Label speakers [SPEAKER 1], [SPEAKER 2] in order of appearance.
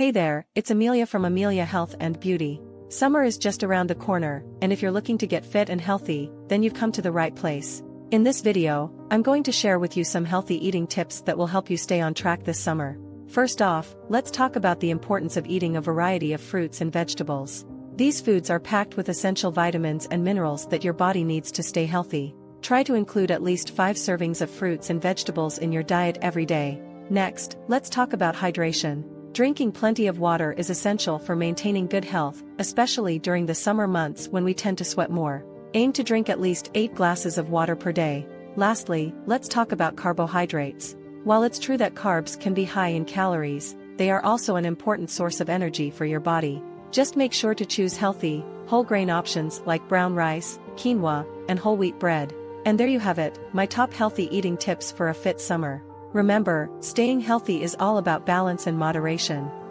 [SPEAKER 1] Hey there, it's Amelia from Amelia Health and Beauty. Summer is just around the corner, and if you're looking to get fit and healthy, then you've come to the right place. In this video, I'm going to share with you some healthy eating tips that will help you stay on track this summer. First off, let's talk about the importance of eating a variety of fruits and vegetables. These foods are packed with essential vitamins and minerals that your body needs to stay healthy. Try to include at least 5 servings of fruits and vegetables in your diet every day. Next, let's talk about hydration. Drinking plenty of water is essential for maintaining good health, especially during the summer months when we tend to sweat more. Aim to drink at least 8 glasses of water per day. Lastly, let's talk about carbohydrates. While it's true that carbs can be high in calories, they are also an important source of energy for your body. Just make sure to choose healthy, whole grain options like brown rice, quinoa, and whole wheat bread. And there you have it, my top healthy eating tips for a fit summer. Remember, staying healthy is all about balance and moderation.